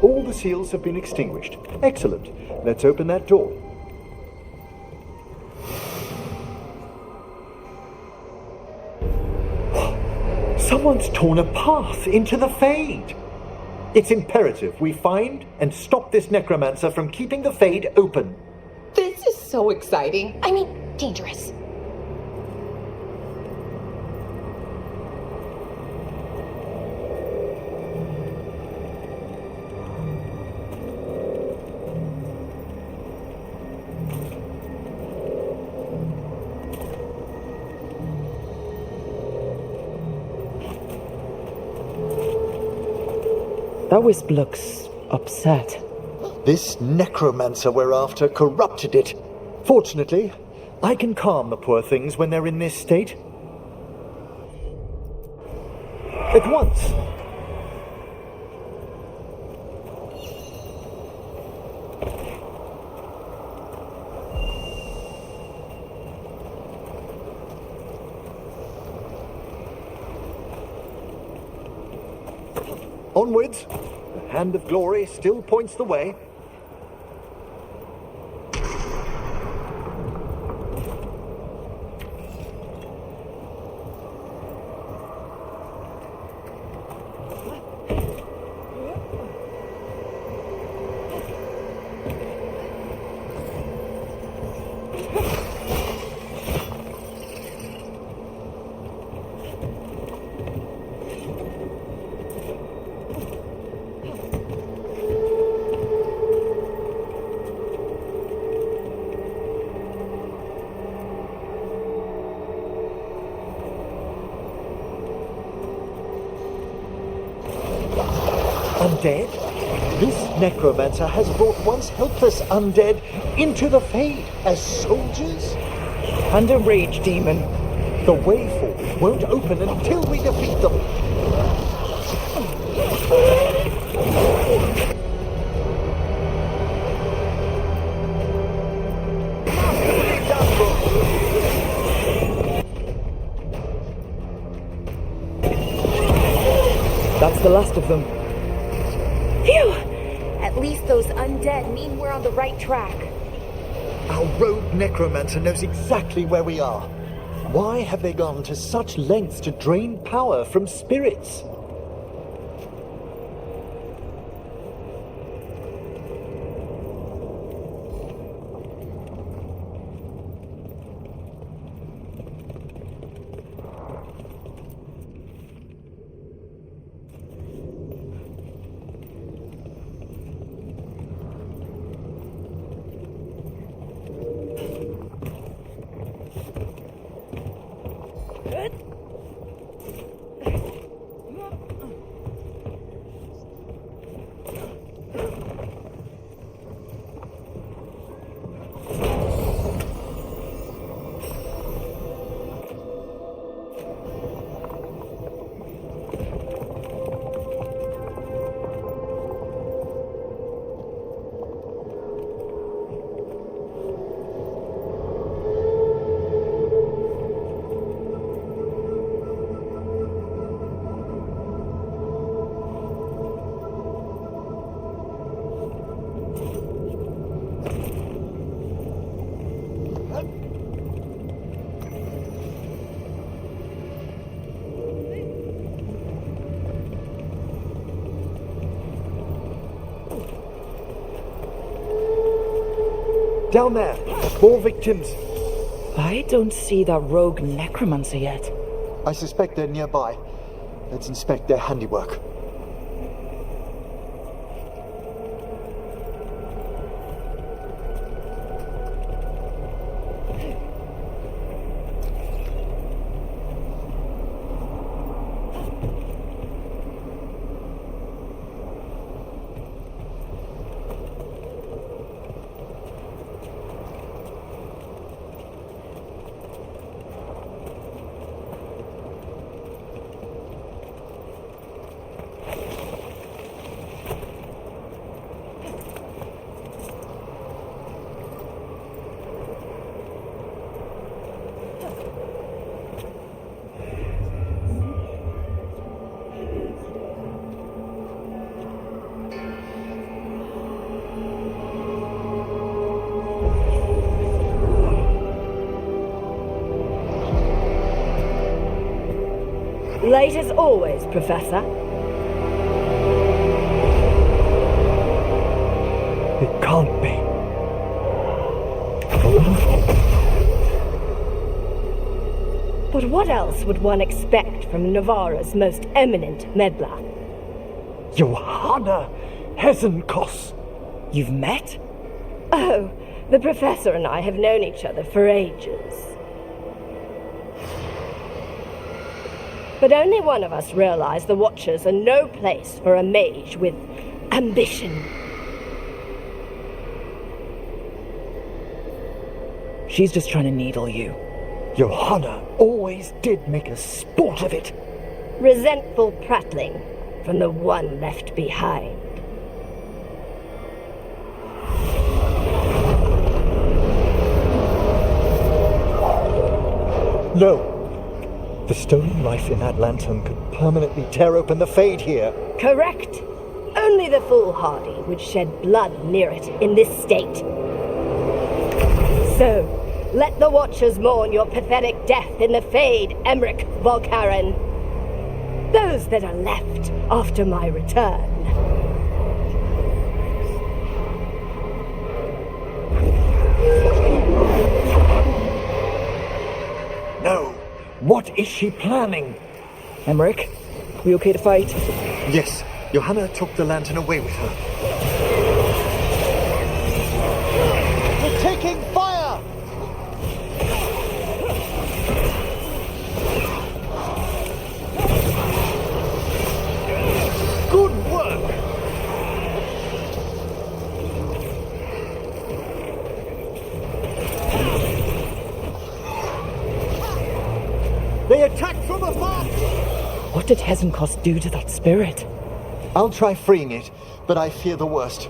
All the seals have been extinguished. Excellent. Let's open that door. Someone's torn a path into the Fade. It's imperative we find and stop this necromancer from keeping the Fade open. This is so exciting. I mean, dangerous. That wisp looks upset. This necromancer we're after corrupted it. Fortunately, I can calm the poor things when they're in this state. At once. Onwards. The hand of glory still points the way. Undead? This necromancer has brought once helpless undead into the Fade as soldiers? And a rage demon. The way forward won't open until we defeat them. That's the last of them. Phew! At least those undead mean we're on the right track. Our rogue necromancer knows exactly where we are. Why have they gone to such lengths to drain power from spirits? Down there, more victims. I don't see that rogue necromancer yet. I suspect they're nearby. Let's inspect their handiwork. Late as always, Professor. It can't be. But what else would one expect from Navarra's most eminent meddler? Johanna Hesenkos. You've met? Oh, the Professor and I have known each other for ages. But only one of us realized the Watchers are no place for a mage with ambition. She's just trying to needle you. Johanna always did make a sport of it. Resentful prattling from the one left behind. No. The stolen life in that lantern could permanently tear open the Fade here. Correct. Only the foolhardy would shed blood near it in this state. So, let the Watchers mourn your pathetic death in the Fade, Emmerich Volkaren. Those that are left after my return. No. What is she planning? Emmerich, we okay to fight? Yes, Johanna took the lantern away with her. We're taking fire! Good work! They attack from afar! What did Hesenkos do to that spirit? I'll try freeing it, but I fear the worst.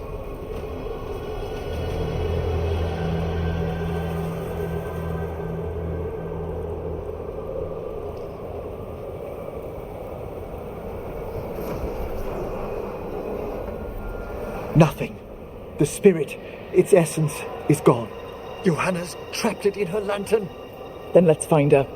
Nothing. The spirit, its essence, is gone. Johanna's trapped it in her lantern. Then let's find her.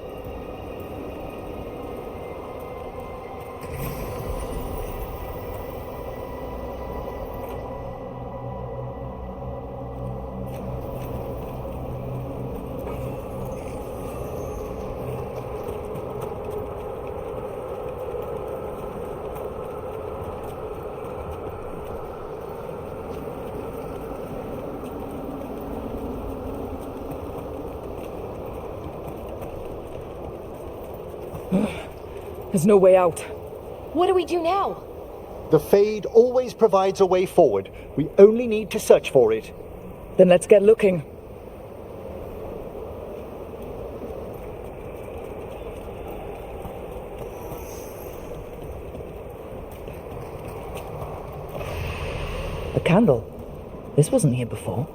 There's no way out. What do we do now? The Fade always provides a way forward. We only need to search for it. Then let's get looking. A candle. This wasn't here before.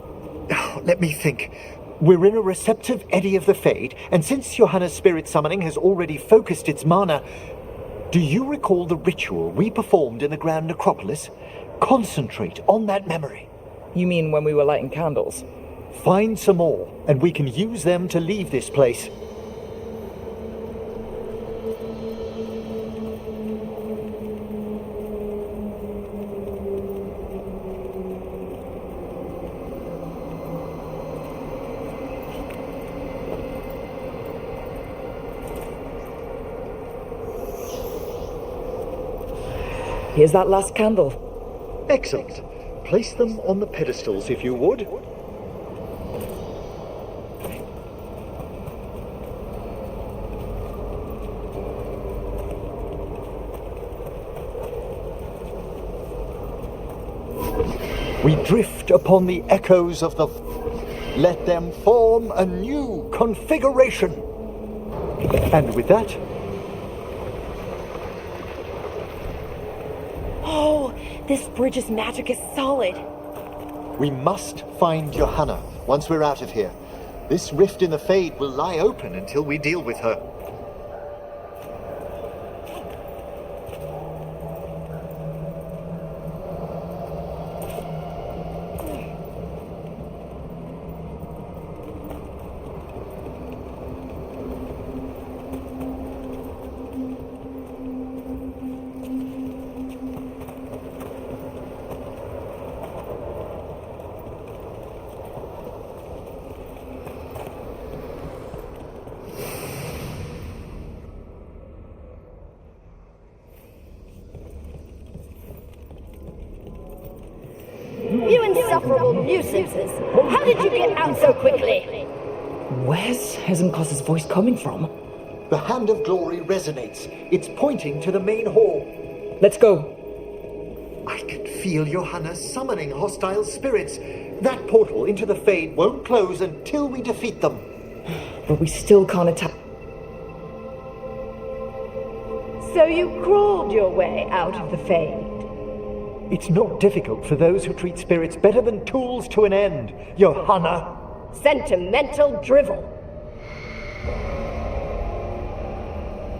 Let me think. We're in a receptive eddy of the Fade, and since Johanna's spirit summoning has already focused its mana, do you recall the ritual we performed in the Grand Necropolis? Concentrate on that memory. You mean when we were lighting candles? Find some more, and we can use them to leave this place. Here's that last candle. Excellent. Place them on the pedestals if you would. We drift upon the echoes of the... Let them form a new configuration. And with that... Oh, this bridge's magic is solid. We must find Johanna once we're out of here. This rift in the Fade will lie open until we deal with her. insufferable nuisances. How did you get out so quickly? Where's Hesenkos's voice coming from? The Hand of Glory resonates. It's pointing to the main hall. Let's go. I can feel Johanna summoning hostile spirits. That portal into the Fade won't close until we defeat them. But we still can't attack. So you crawled your way out of the Fade. It's not difficult for those who treat spirits better than tools to an end, Johanna. Sentimental drivel.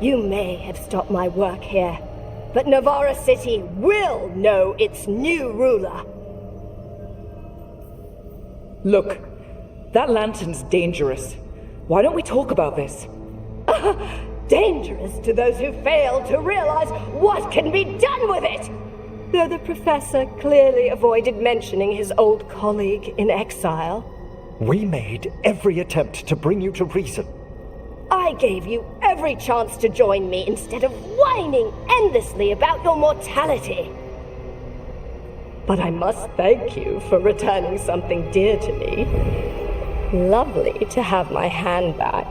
You may have stopped my work here, but Navarra City will know its new ruler. Look, that lantern's dangerous. Why don't we talk about this? Dangerous to those who fail to realize what can be done with it! Though the professor clearly avoided mentioning his old colleague in exile. We made every attempt to bring you to reason. I gave you every chance to join me instead of whining endlessly about your mortality. But I must thank you for returning something dear to me. Lovely to have my hand back.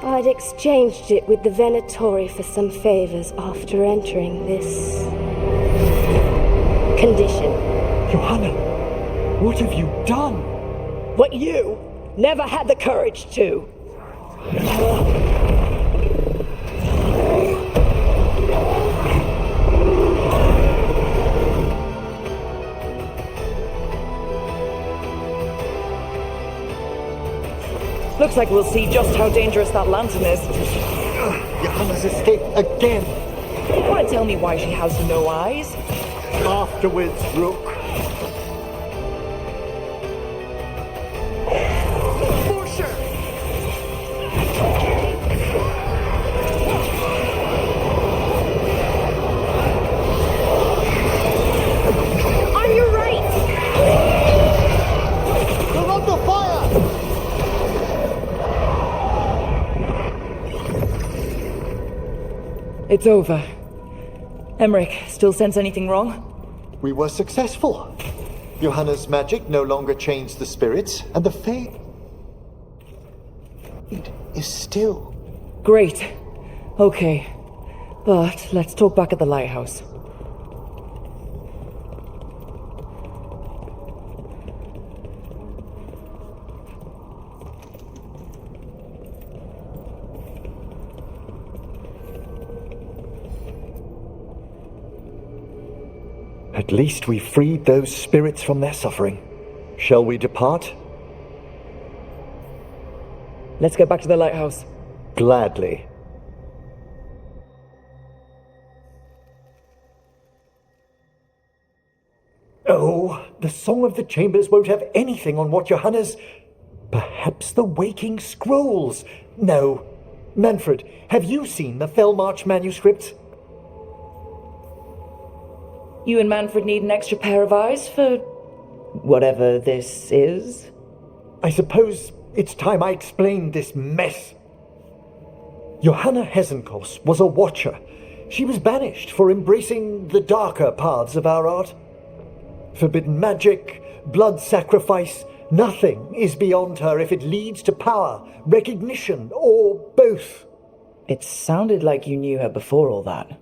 I'd exchanged it with the Venatori for some favors after entering this condition. Johanna, what have you done? What you never had the courage to. Looks like we'll see just how dangerous that lantern is. Johanna's escaped again. You want to tell me why she has no eyes? Afterwards, Rook. On your right! They're under fire! It's over. Emmerich, still sense anything wrong? We were successful. Johanna's magic no longer changed the spirits, and the Fade is still. Great. Okay. But let's talk back at the lighthouse. At least we freed those spirits from their suffering. Shall we depart? Let's get back to the lighthouse. Gladly. Oh, the Song of the Chambers won't have anything on what Johanna's... Perhaps the Waking Scrolls? No. Manfred, have you seen the Fellmarch manuscripts? You and Manfred need an extra pair of eyes for... whatever this is? I suppose it's time I explained this mess. Johanna Hesenkos was a watcher. She was banished for embracing the darker paths of our art. Forbidden magic, blood sacrifice, nothing is beyond her if it leads to power, recognition, or both. It sounded like you knew her before all that.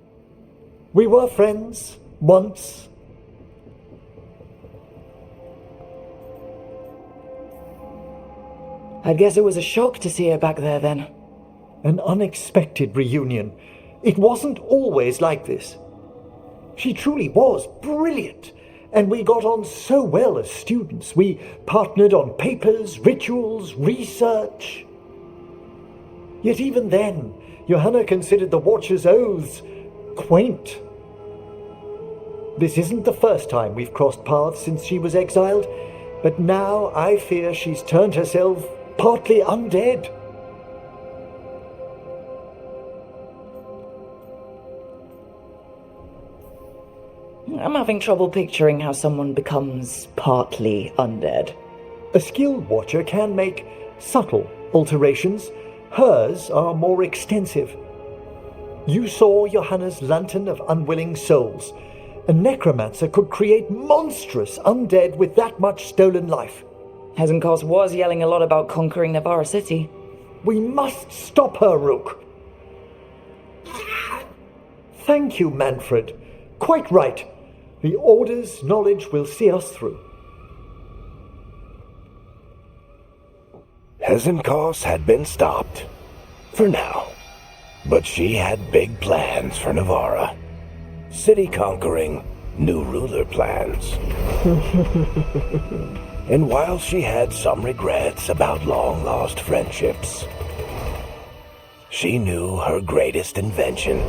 We were friends, once. I guess it was a shock to see her back there then. An unexpected reunion. It wasn't always like this. She truly was brilliant, and we got on so well as students. We partnered on papers, rituals, research. Yet even then, Johanna considered the Watcher's oaths quaint. This isn't the first time we've crossed paths since she was exiled, but now I fear she's turned herself partly undead. I'm having trouble picturing how someone becomes partly undead. A skilled watcher can make subtle alterations. Hers are more extensive. You saw Johanna's lantern of unwilling souls. A necromancer could create monstrous undead with that much stolen life. Hezenkos was yelling a lot about conquering Navarra City. We must stop her, Rook. Thank you, Manfred. Quite right. The Order's knowledge will see us through. Hezenkos had been stopped. For now. But she had big plans for Navarra. City conquering, new ruler plans. And while she had some regrets about long-lost friendships, she knew her greatest invention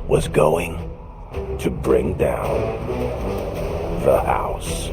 was going to bring down the house.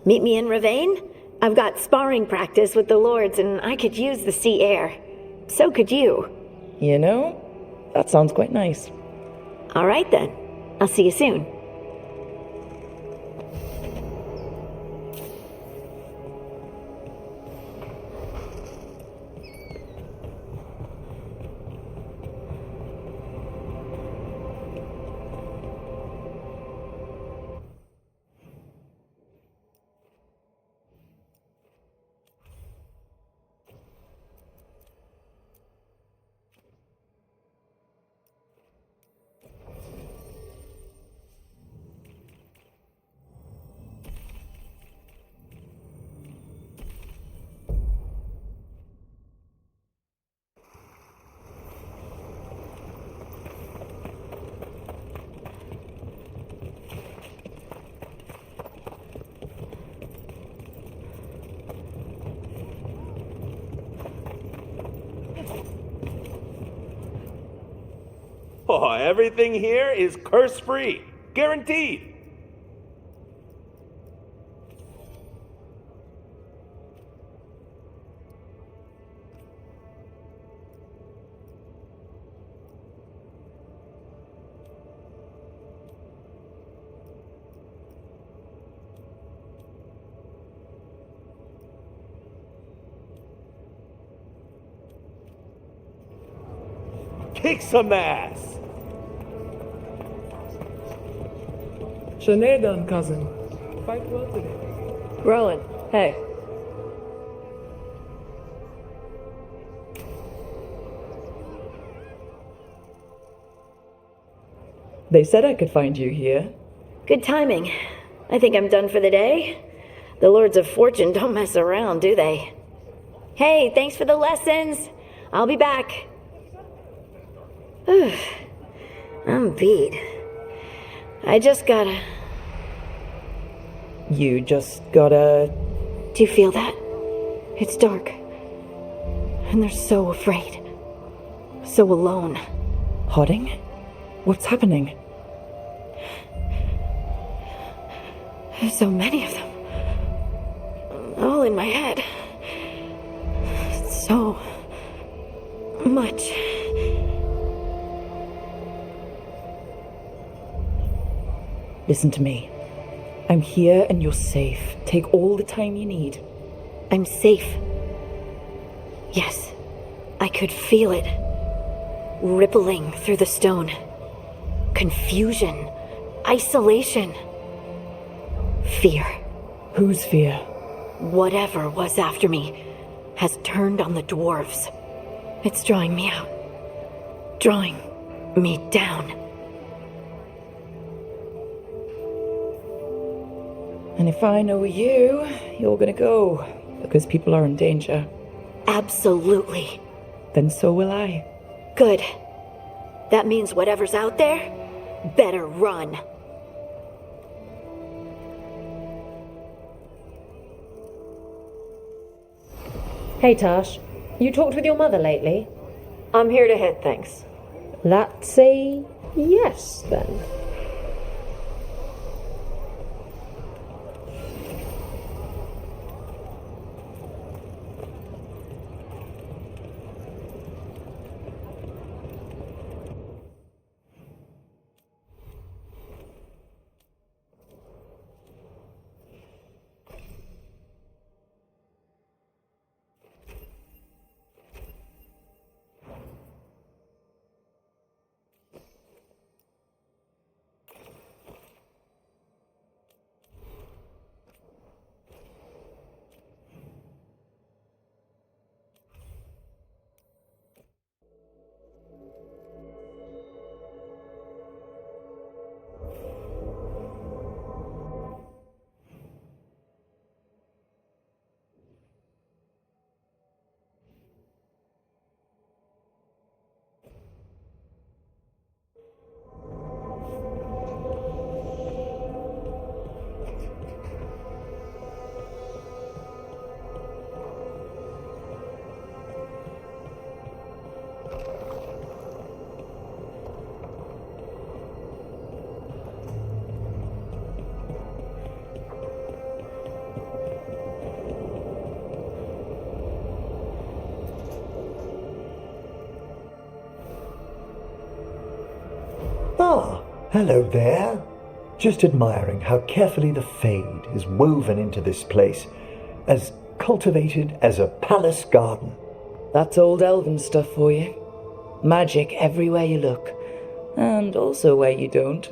Meet me in Ravane? I've got sparring practice with the Lords and I could use the sea air. So could you. You know, that sounds quite nice. All right then. I'll see you soon. Oh, everything here is curse-free. Guaranteed. Kick some ass! Shanae done, cousin. Fight well today. Rowan, hey. They said I could find you here. Good timing. I think I'm done for the day. The Lords of Fortune don't mess around, do they? Hey, thanks for the lessons. I'll be back. I'm beat. I just gotta... You just gotta... Do you feel that? It's dark. And they're so afraid. So alone. Hodding? What's happening? There's so many of them. All in my head. So... much. Listen to me. I'm here and you're safe. Take all the time you need. I'm safe. Yes, I could feel it. Rippling through the stone. Confusion. Isolation. Fear. Whose fear? Whatever was after me has turned on the dwarves. It's drawing me out. Drawing me down. And if I know you, you're gonna go. Because people are in danger. Absolutely. Then so will I. Good. That means whatever's out there better run. Hey Tash, you talked with your mother lately? I'm here to hit things. That's a yes then. Ah, hello there. Just admiring how carefully the Fade is woven into this place, as cultivated as a palace garden. That's old elven stuff for you. Magic everywhere you look. And also where you don't.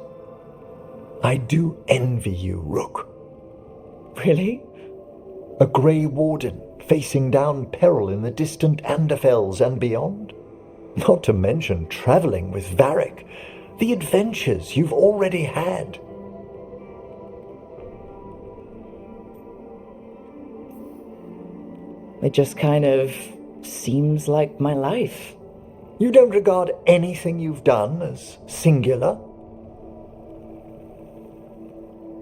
I do envy you, Rook. Really? A Grey Warden facing down peril in the distant Anderfells and beyond. Not to mention traveling with Varric. The adventures you've already had. It just kind of seems like my life. You don't regard anything you've done as singular?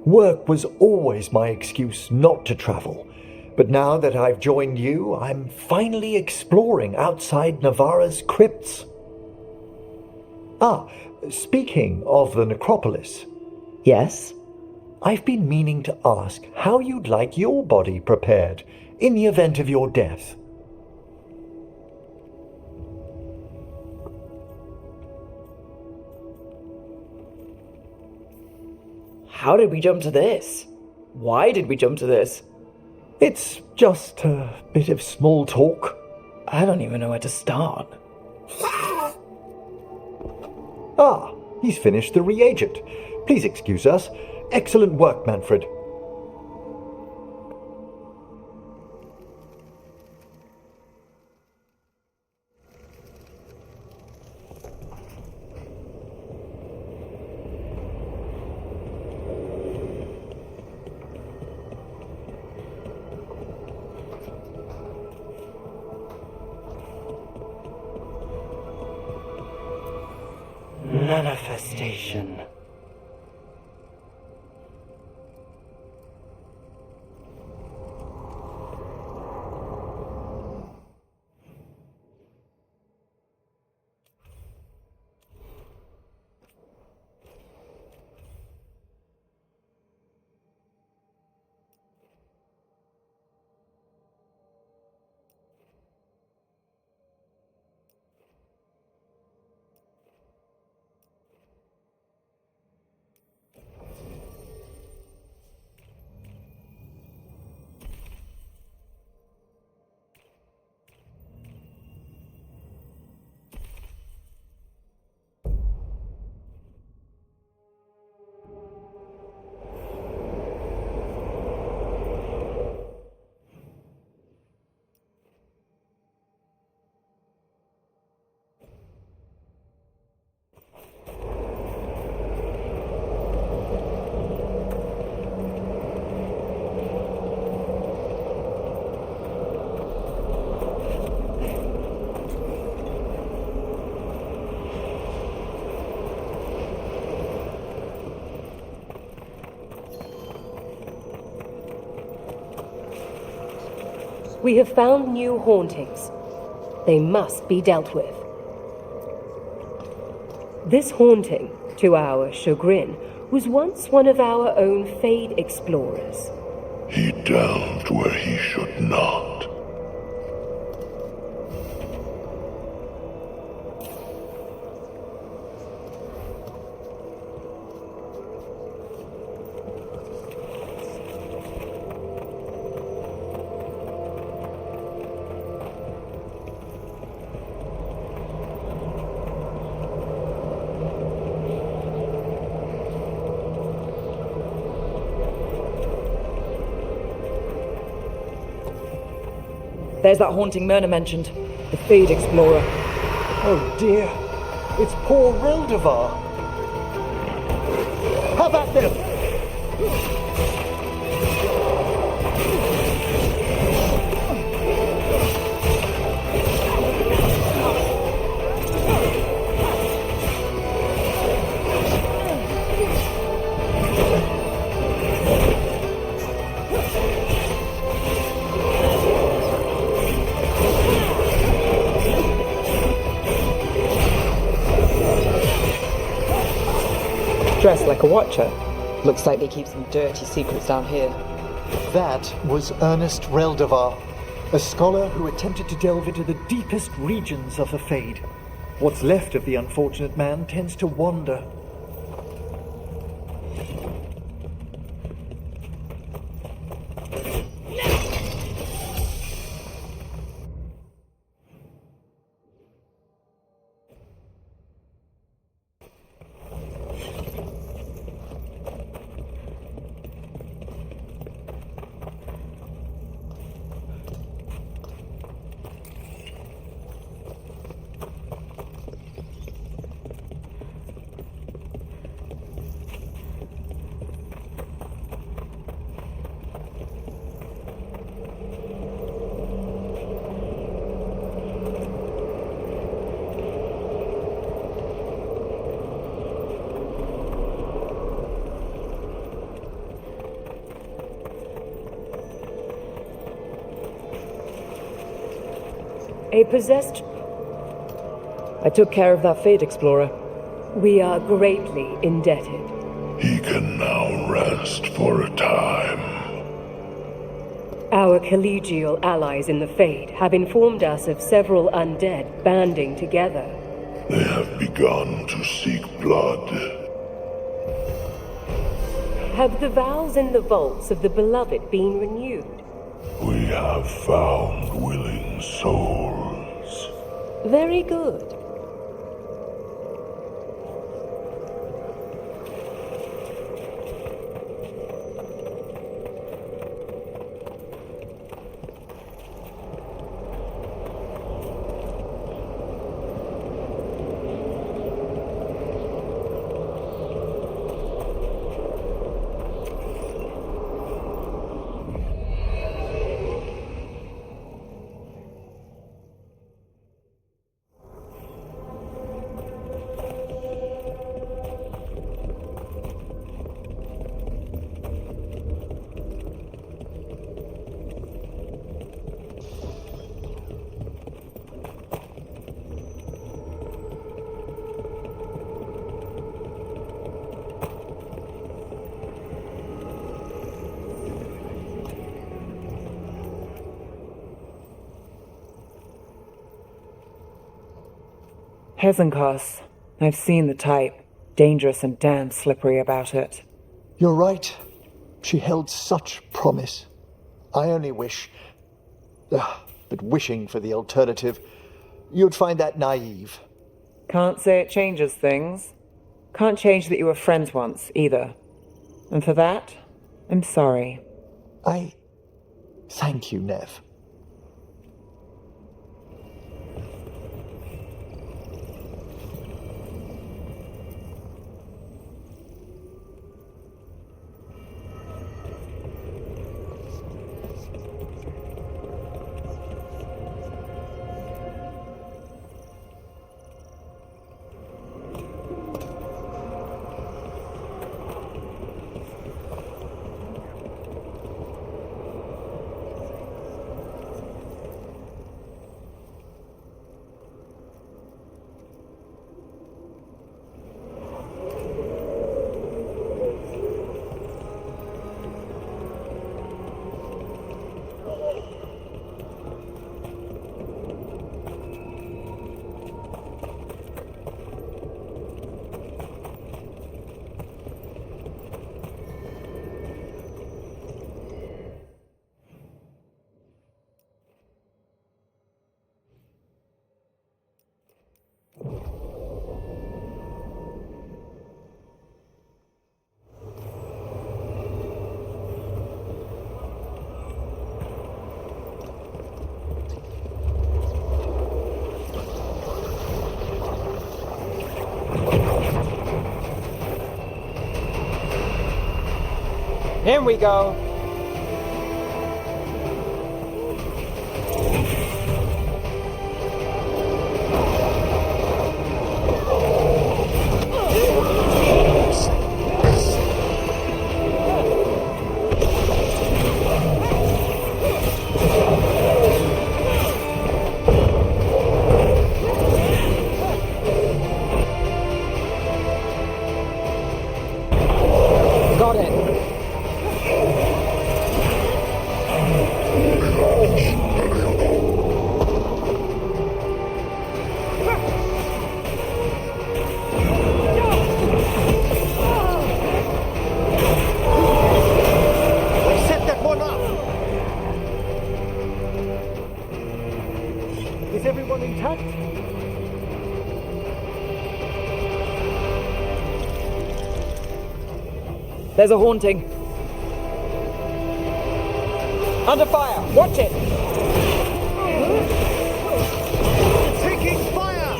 Work was always my excuse not to travel, but now that I've joined you, I'm finally exploring outside Navarra's crypts. Ah, Speaking of the necropolis, Yes? I've been meaning to ask how you'd like your body prepared in the event of your death. How did we jump to this? Why did we jump to this? It's just a bit of small talk. I don't even know where to start. Ah, he's finished the reagent. Please excuse us. Excellent work, Manfred. Manifestation. We have found new hauntings. They must be dealt with. This haunting, to our chagrin, was once one of our own Fade explorers. He delved where he should not. There's that haunting Myrna mentioned. The Fade Explorer. Oh dear, it's poor Reldevar. Have at them! Dressed like a watcher. Looks like they keep some dirty secrets down here. That was Ernest Reldevar, a scholar who attempted to delve into the deepest regions of the Fade. What's left of the unfortunate man tends to wander. A possessed... I took care of that Fade Explorer. We are greatly indebted. He can now rest for a time. Our collegial allies in the Fade have informed us of several undead banding together. They have begun to seek blood. Have the vows in the vaults of the Beloved been renewed? We have found willing souls. Very good. Hezenkos. I've seen the type. Dangerous and damn slippery about it. You're right. She held such promise. I only wish... but wishing for the alternative, you'd find that naive. Can't say it changes things. Can't change that you were friends once, either. And for that, I'm sorry. Thank you, Nev. Here we go. Got it. Set that one up! Is everyone intact? There's a haunting. Under fire! Watch it! Taking fire!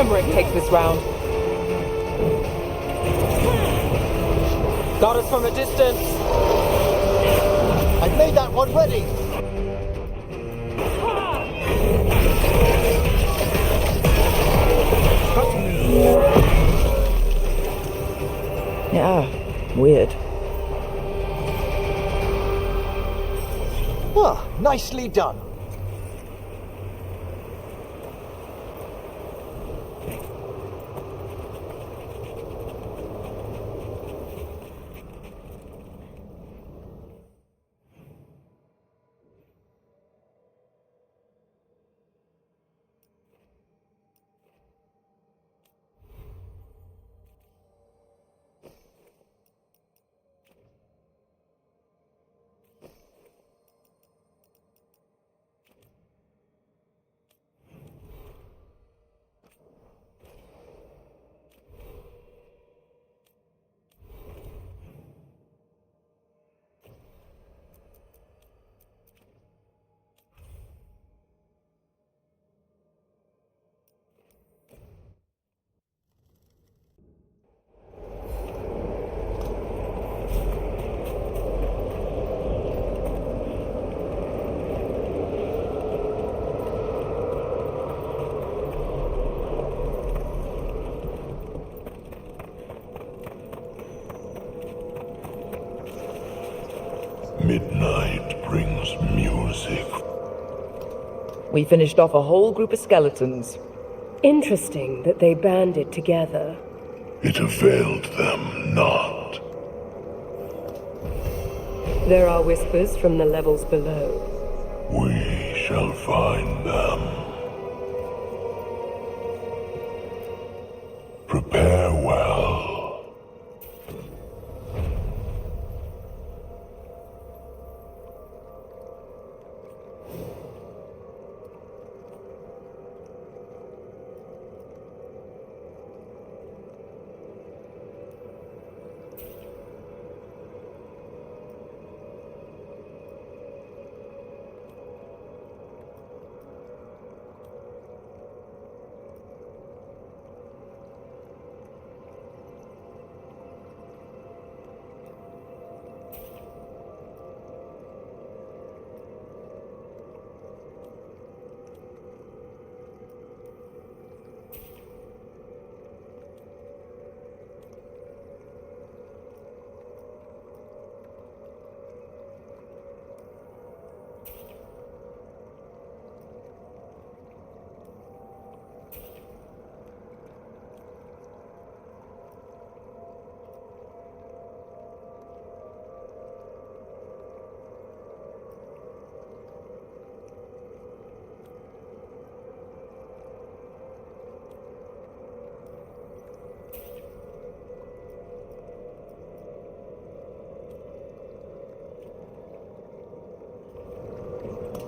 Emmerich takes this round. Got us from a distance. I've made that one ready. Yeah, weird. Ah, nicely done. Midnight brings music. We finished off a whole group of skeletons. Interesting that they banded together. It availed them not. There are whispers from the levels below. We shall find them. Prepare well.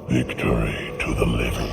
Victory to the living.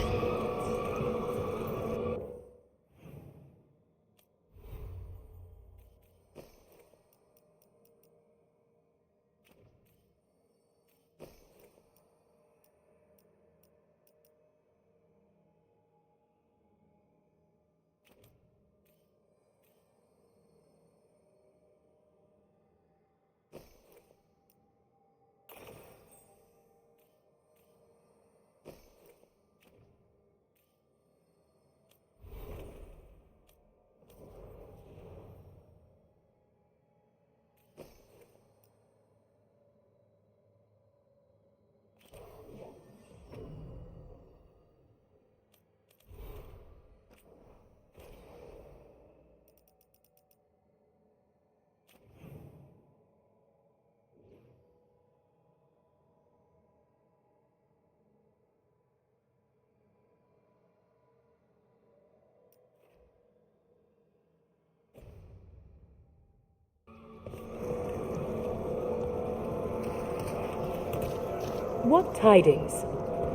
What tidings?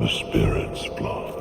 The spirit's plot.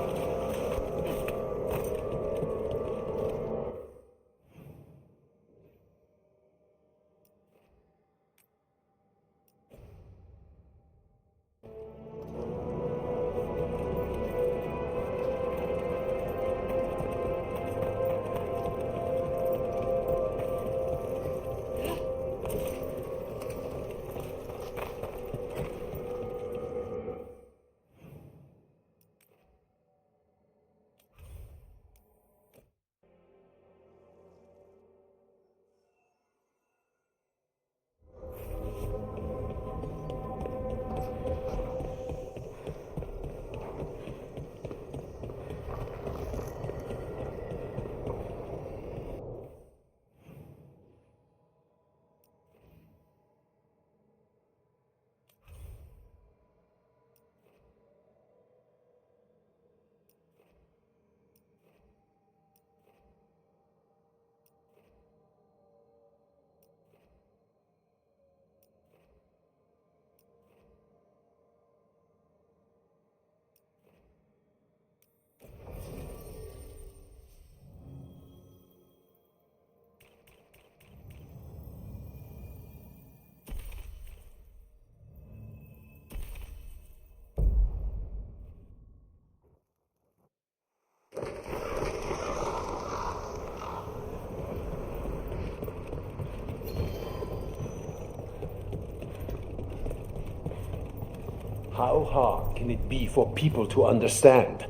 How hard can it be for people to understand?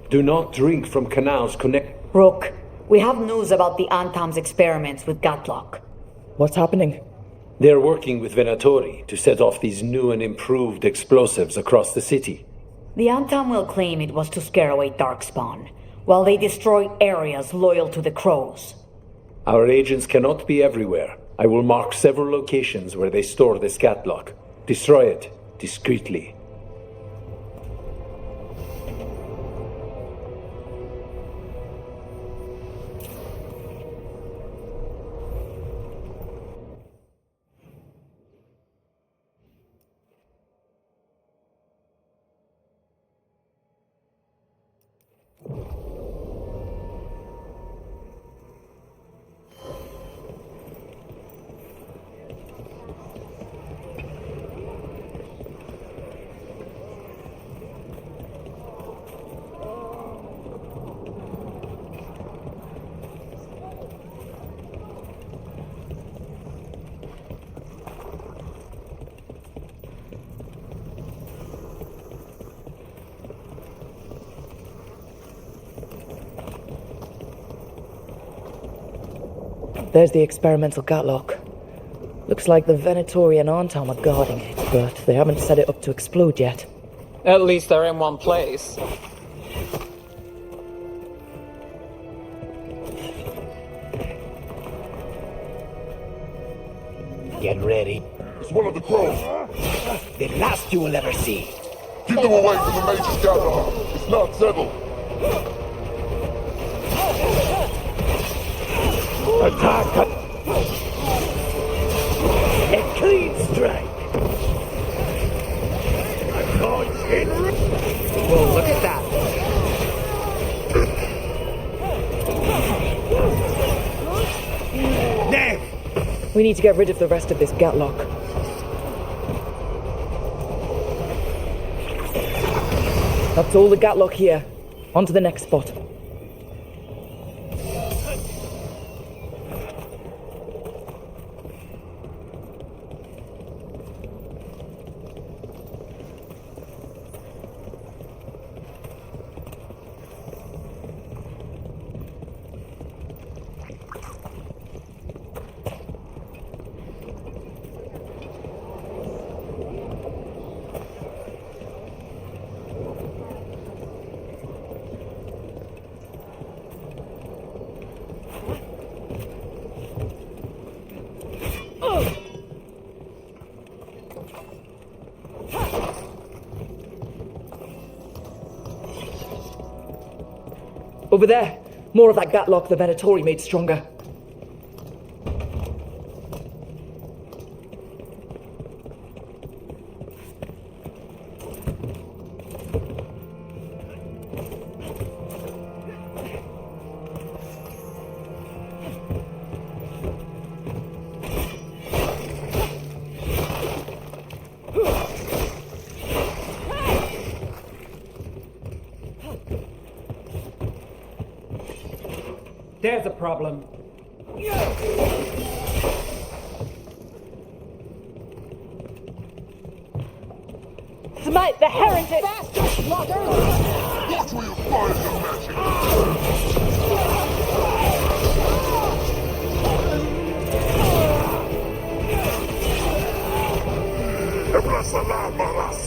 Do not drink from canals connect... Rook, we have news about the Antam's experiments with Gatlock. What's happening? They're working with Venatori to set off these new and improved explosives across the city. The Antam will claim it was to scare away Darkspawn, while they destroy areas loyal to the Crows. Our agents cannot be everywhere. I will mark several locations where they store this Gatlock. Destroy it discreetly. There's the experimental Gatlock. Looks like the Venatori and Antam are guarding it, but they haven't set it up to explode yet. At least they're in one place. Get ready. It's one of the Crows. The last you will ever see. Keep them away from the major scatter. It's not settled. Attack! A clean strike! A dodge hit! Whoa, look at that! Nev! We need to get rid of the rest of this Gatlock. That's all the Gatlock here. On to the next spot. Over there! More of that Gatlock the Venatori made stronger. There's a problem. Smite the heretic! Watch where you find your magic. Maras.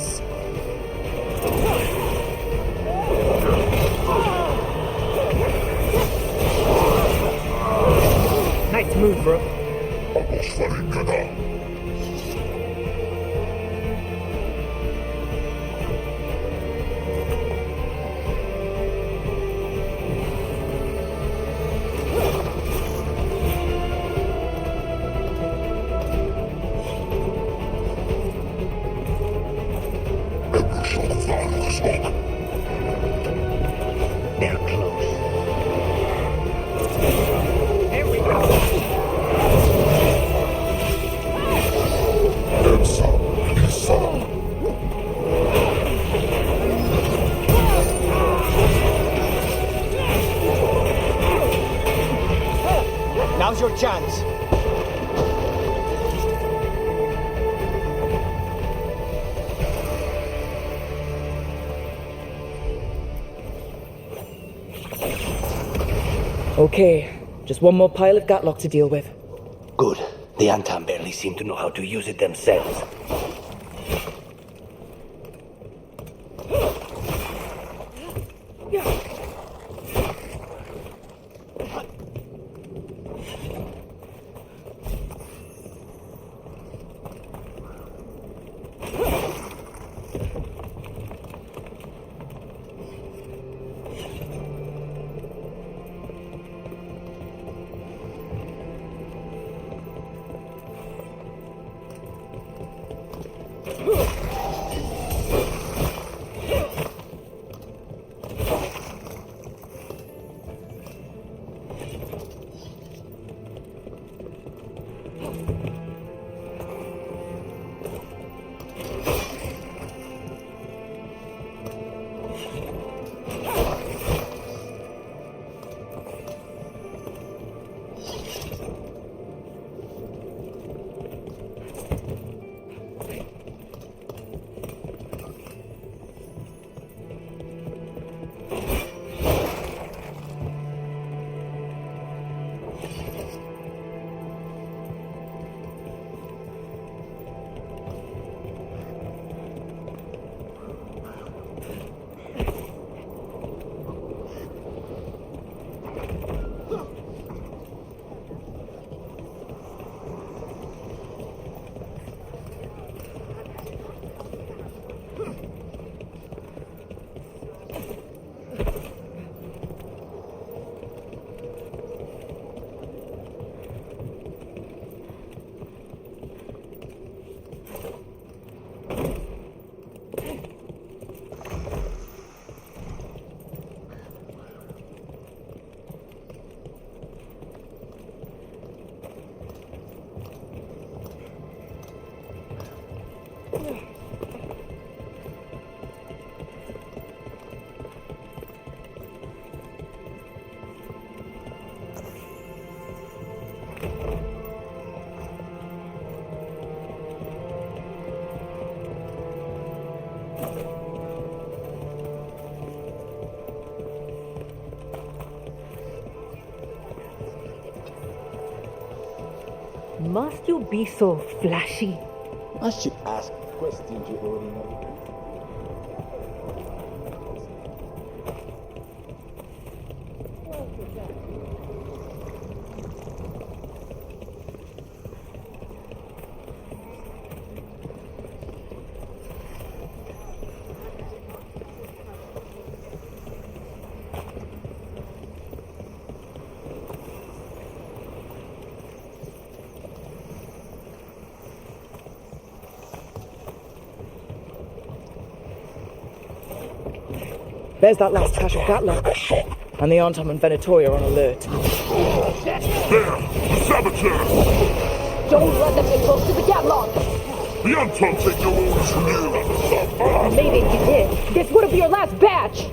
Nice move, bro. They're close. Here we go. Okay, just one more pile of Gatlock to deal with. Good. The Antam barely seem to know how to use it themselves. Must you be so flashy? Must you ask questions, you ordinary? There's that last cache of Gatlock. And the Antam and Venatoria are on alert. There! The saboteur! Don't let them get close to the Gatlock! The Anton take no orders from you! Maybe if you did, this wouldn't be your last batch!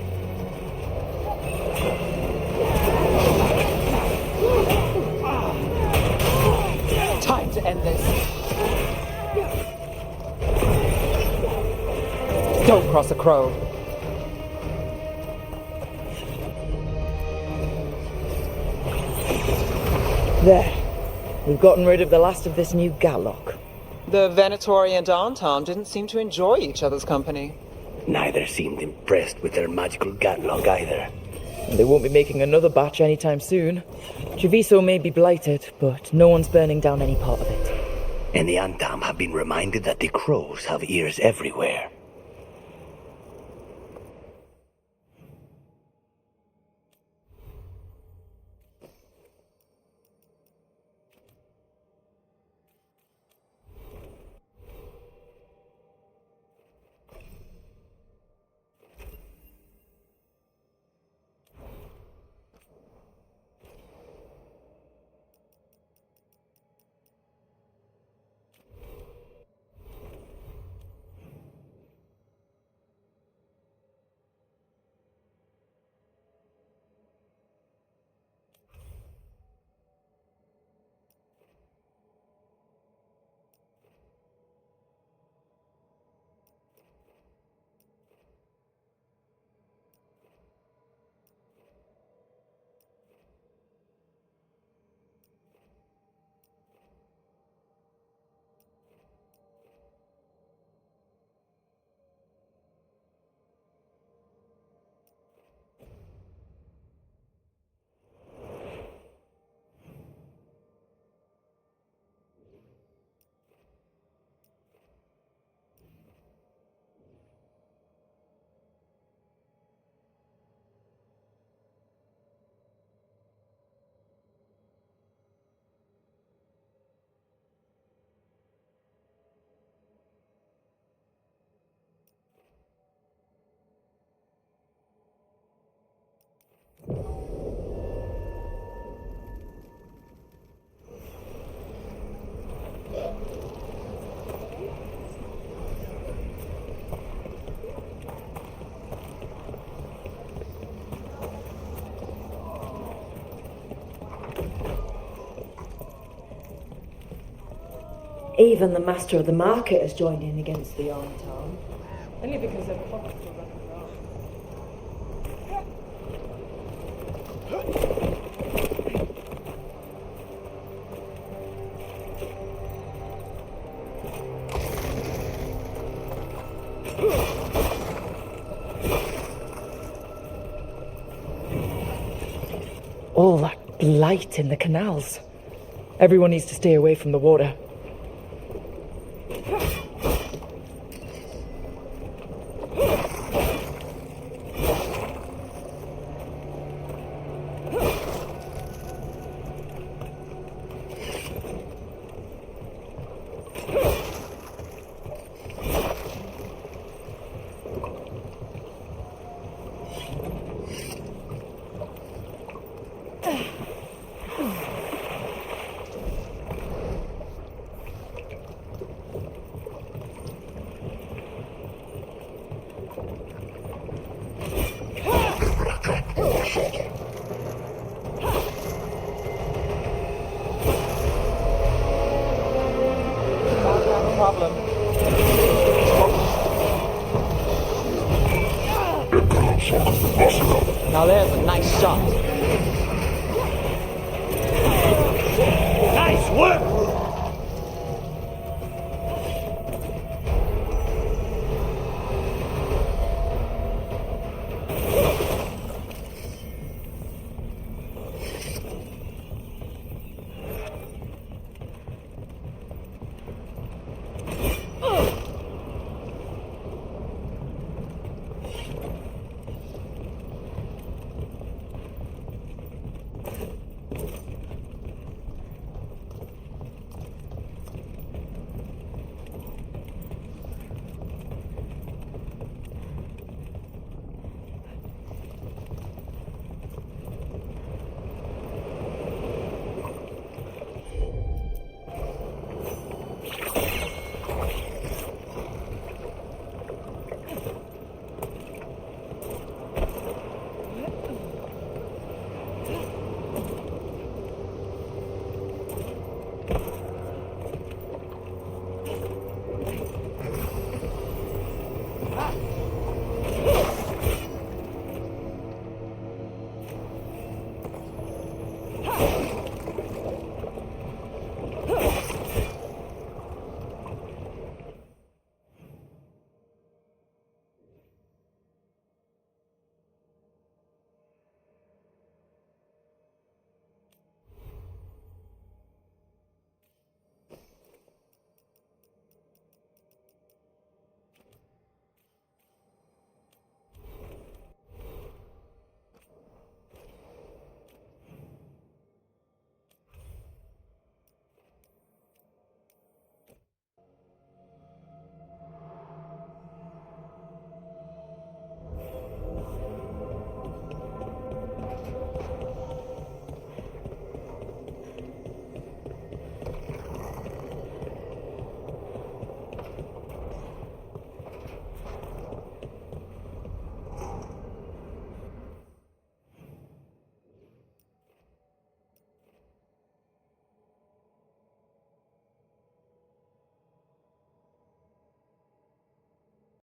Time to end this. Don't cross a crow. There. We've gotten rid of the last of this new Gatlock. The Venatori and Anton didn't seem to enjoy each other's company. Neither seemed impressed with their magical Gatlock either. And they won't be making another batch anytime soon. Treviso may be blighted, but no one's burning down any part of it. And the Antam have been reminded that the crows have ears everywhere. Even the master of the market has joined in against the Arntown. Only because their pockets are running dry. All that light in the canals. Everyone needs to stay away from the water. Problem. Now there's a nice shot. Nice work!